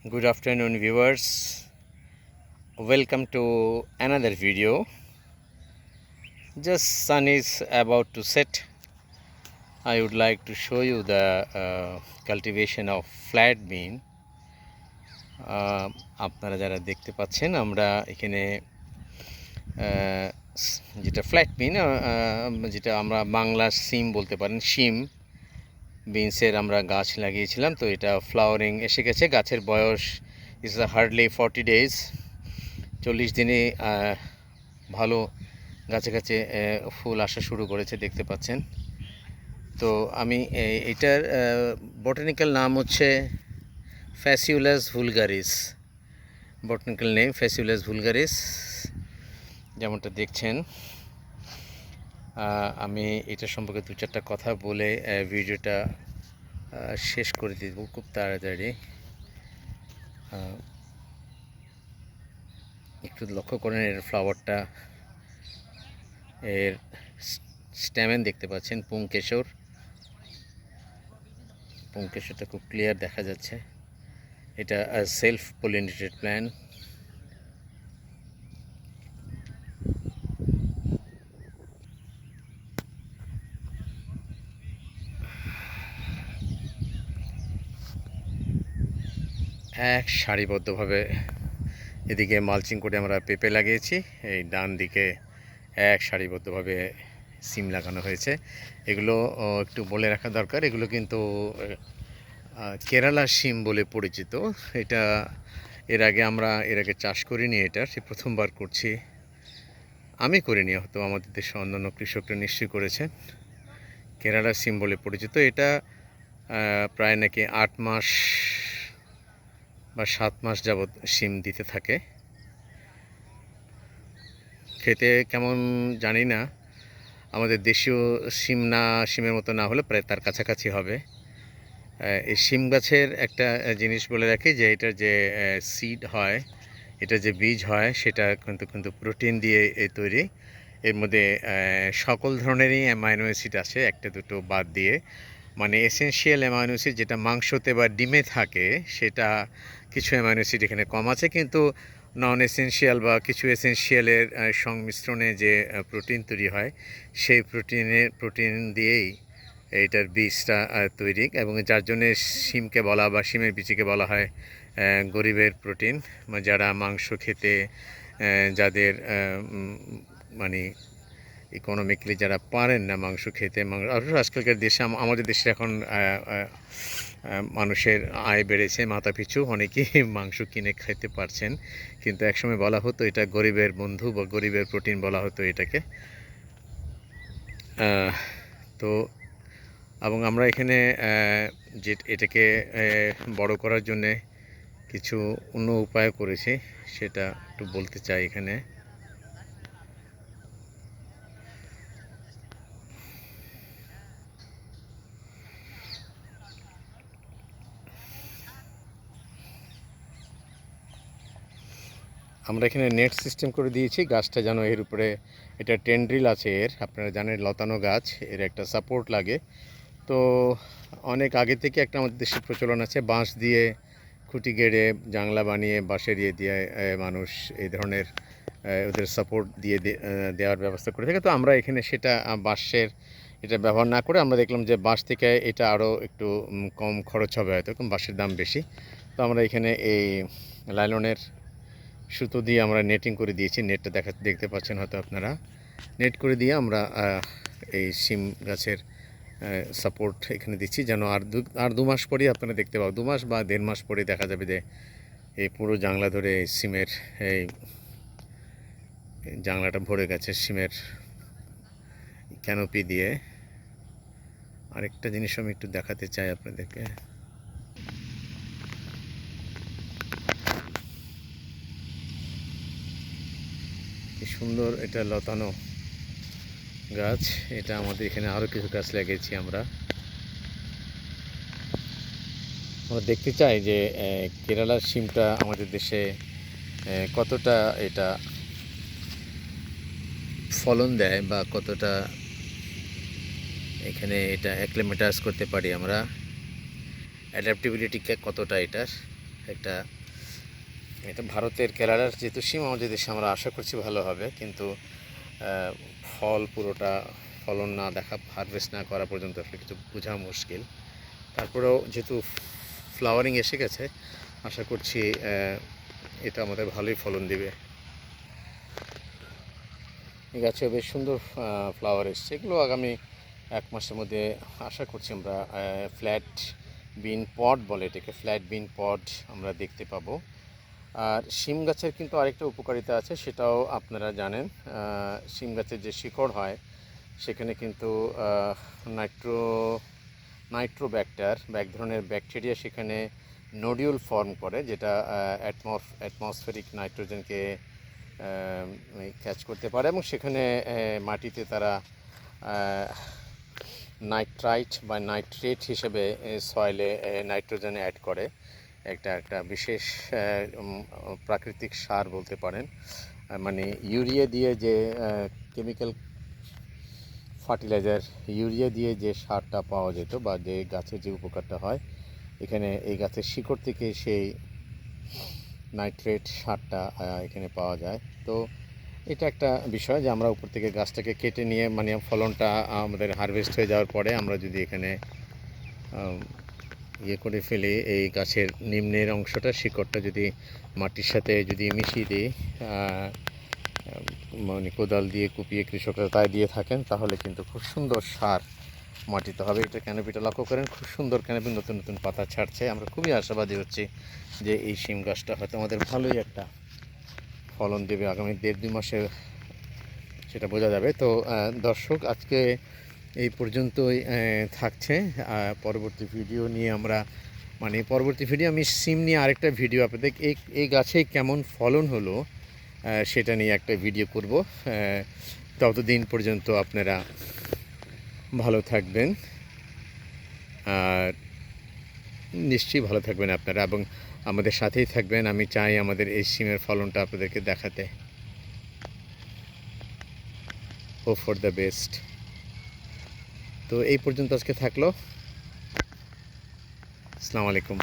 Good afternoon, viewers. Welcome to another video. Just sun is about to set. I would like to show you the cultivation of flat bean. আপনারা যারা দেখতে পাচ্ছেন আমরা এখানে যেটা flat বিন যেটা আমরা বাংলা সিম বলতে পারেন শিম বিনসের আমরা গাছ লাগিয়েছিলাম। তো এটা ফ্লাওয়ারিং এসে গেছে। গাছের বয়স ইজ হার্ডলি 40 days। 40 দিনে ভালো গাছে গাছে ফুল আসা শুরু করেছে, দেখতে পাচ্ছেন। তো আমি এটার বটানিক্যাল নাম হচ্ছে ফ্যাসিউলাস ভুলগারিস। বটানিক্যাল নেম ফ্যাসিউলাস ভুলগারিস, যেমনটা দেখছেন। আমি এটা সম্পর্কে দু চারটা কথা বলে ভিডিওটা শেষ করে দিব খুব তাড়াতাড়ি। একটু লক্ষ্য করেন, এর ফ্লাওয়ারটা, এর স্ট্যামেন দেখতে পাচ্ছেন, পুংকেশরটা খুব ক্লিয়ার দেখা যাচ্ছে। এটা সেলফ পলিনেটেড প্ল্যান্ট। এক সারিবদ্ধভাবে এদিকে মালচিং করে আমরা পেঁপে লাগিয়েছি, এই ডান দিকে এক সারিবদ্ধভাবে সিম লাগানো হয়েছে। এগুলো একটু বলে রাখা দরকার, এগুলো কিন্তু কেরালা সিম বলে পরিচিত। এটা এর আগে চাষ করিনি, এটা সে প্রথমবার করছি। আমি করিনি, হয়তো আমাদের দেশে অন্যান্য কৃষকরা নিশ্চয়ই করেছেন। কেরালা সিম বলে পরিচিত। এটা প্রায় নাকি 8 মাস বা 7 মাস যাবৎ সিম দিতে থাকে। খেতে কেমন জানি না, আমাদের দেশীয় সিমের মতো না হলে প্রায় তার কাছাকাছি হবে। এই শিম গাছের একটা জিনিস বলে রাখি, যে এটার যে সিড হয়, এটা যে বীজ হয়, সেটা কিন্তু প্রোটিন দিয়ে তৈরি। এর মধ্যে সকল ধরনেরই অ্যামাইনো অ্যাসিড আছে, একটা দুটো বাদ দিয়ে। মানে এসেনশিয়াল অ্যামাইনো অ্যাসিড যেটা মাংসতে বা ডিমে থাকে, সেটা কিছু অ্যামাইনো অ্যাসিড এখানে কম আছে। কিন্তু নন এসেনশিয়াল বা কিছু এসেনশিয়ালের সংমিশ্রণে যে প্রোটিন তৈরি হয়, সেই প্রোটিন দিয়েই এইটার বীজটা তৈরি, এবং যার জন্যে শিমকে বলা বা শিমের বীজকে বলা হয় গরিবের প্রোটিন। যারা মাংস খেতে, যাদের মানে ইকোনমিক্যালি যারা পারেন না মাংস খেতে, আজকালকার দেশে, আমাদের দেশে এখন মানুষের আয় বেড়েছে, মাথাপিছু অনেকেই মাংস কিনে খেতে পারছেন, কিন্তু একসময় বলা হতো এটা গরিবের বন্ধু বা গরিবের প্রোটিন বলা হতো এটাকে। তো এবং আমরা এখানে যে এটাকে বড় করার জন্যে কিছু অন্য উপায় করেছি, সেটা একটু বলতে চাই এখানে। আমরা এখানে নেট সিস্টেম করে দিয়েছি, গাছটা যেন এর উপরে, এটা টেন্ড্রিল আছে এর, আপনারা জানেন লতানো গাছ, এর একটা সাপোর্ট লাগে। তো অনেক আগে থেকে একটা আমাদের দেশে প্রচলন আছে, বাঁশ দিয়ে খুঁটি গেড়ে জাংলা বানিয়ে বাঁশের দিয়ে মানুষ এই ধরনের ওদের সাপোর্ট দিয়ে দেওয়ার ব্যবস্থা করে থাকে। তো আমরা এখানে সেটা বাঁশের এটা ব্যবহার না করে আমরা দেখলাম যে বাঁশ থেকে এটা আরও একটু কম খরচ হবে, হয়তো বাঁশের দাম বেশি। তো আমরা এখানে এই লাইলনের সুতো দিয়ে আমরা নেটিং করে দিয়েছি। নেটটা দেখতে পাচ্ছেন হয়তো আপনারা। নেট করে দিয়ে আমরা এই শিম গাছের সাপোর্ট এখানে দিচ্ছি, যেন আর দু মাস পরেই আপনারা দেখতে পাবেন, 2 মাস বা 1.5 মাস পরে দেখা যাবে যে এই পুরো জাংলা ধরে এই সিমের এই জাংলাটা ভরে গেছে সিমের ক্যানোপি দিয়ে। আরেকটা জিনিস আমি একটু দেখাতে চাই আপনাদেরকে। কি সুন্দর এটা লতানো গাছ। এটা আমাদের এখানে আরও কিছু গাছ লাগিয়েছি আমরা দেখতে চাই যে কেরালার শিমটা আমাদের দেশে কতটা এটা ফলন দেয়, বা কতটা এখানে এটা অ্যাক্লিমেটাইজ করতে পারি আমরা, অ্যাডাপ্টেবিলিটি কতটা এটার, একটা এটা ভারতের কেরালার যেহেতু সিম আমাদের দেশে, আমরা আশা করছি ভালো হবে, কিন্তু ফল পুরোটা ফলন না দেখা, হারভেস্ট না করা পর্যন্ত আসলে কিছু বোঝা মুশকিল। তারপরেও যেহেতু ফ্লাওয়ারিং এসে গেছে, আশা করছি এটা আমাদের ভালোই ফলন দিবে। এই গাছে বেশ সুন্দর ফ্লাওয়ার এসছে, এগুলো আগামী 1 মাসের মধ্যে আশা করছি আমরা ফ্ল্যাট বিন পড বলে এটাকে, ফ্ল্যাট বিন পড আমরা দেখতে পাবো। আর শিম গাছের কিন্তু আরেকটা উপকারিতা আছে, সেটাও আপনারা জানেন। শিম গাছের যে শিকড় হয় সেখানে কিন্তু নাইট্রোব্যাক্টার বা এক ধরনের ব্যাকটেরিয়া সেখানে নোডিউল ফর্ম করে, যেটা অ্যাটমসফেরিক নাইট্রোজেনকে ক্যাচ করতে পারে, এবং সেখানে মাটিতে তারা নাইট্রাইট বা নাইট্রেট হিসেবে সয়েলে নাইট্রোজেন অ্যাড করে। একটা বিশেষ প্রাকৃতিক সার বলতে পারেন। মানে ইউরিয়া দিয়ে যে কেমিক্যাল ফার্টিলাইজার, ইউরিয়া দিয়ে যে সারটা পাওয়া যেত বা যে গাছের যে উপকারটা হয়, এখানে এই গাছের শিকড় থেকে সেই নাইট্রেট সারটা এখানে পাওয়া যায়। তো এটা একটা বিষয় যে আমরা উপর থেকে গাছটাকে কেটে নিয়ে, মানে ফলনটা আমাদের হারভেস্ট হয়ে যাওয়ার পরে আমরা যদি এখানে ইয়ে করে ফেলি, এই গাছের নিম্নের অংশটা, শিকড়টা যদি মাটির সাথে যদি মিশিয়ে দিই, মানে কোদাল দিয়ে কুপিয়ে কৃষকরা তাই দিয়ে থাকেন, তাহলে কিন্তু খুব সুন্দর সার মাটিতে হবে। এটা ক্যানোপিটা লক্ষ্য করেন, খুব সুন্দর ক্যানোপি, নতুন নতুন পাতা ছাড়ছে। আমরা খুবই আশাবাদী হচ্ছি যে এই শিম গাছটা হয়তো আমাদের ভালোই একটা ফলন দেবে আগামী 1.5-2 মাসে, সেটা বোঝা যাবে। তো দর্শক, আজকে এই পর্যন্তই থাকছে। পরবর্তী ভিডিও নিয়ে আমরা, মানে পরবর্তী ভিডিও আমি সিম নিয়ে আরেকটা ভিডিও আপনাদের, এই গাছে কেমন ফলন হলো সেটা নিয়ে একটা ভিডিও করব। ততদিন পর্যন্ত আপনারা ভালো থাকবেন, আর নিশ্চয়ই ভালো থাকবেন আপনারা, এবং আমাদের সাথেই থাকবেন। আমি চাই আমাদের এই সিমের ফলনটা আপনাদেরকে দেখাতে। Hope for the best. তো এই পর্যন্ত আজকে থাকলো। আসসালামু আলাইকুম।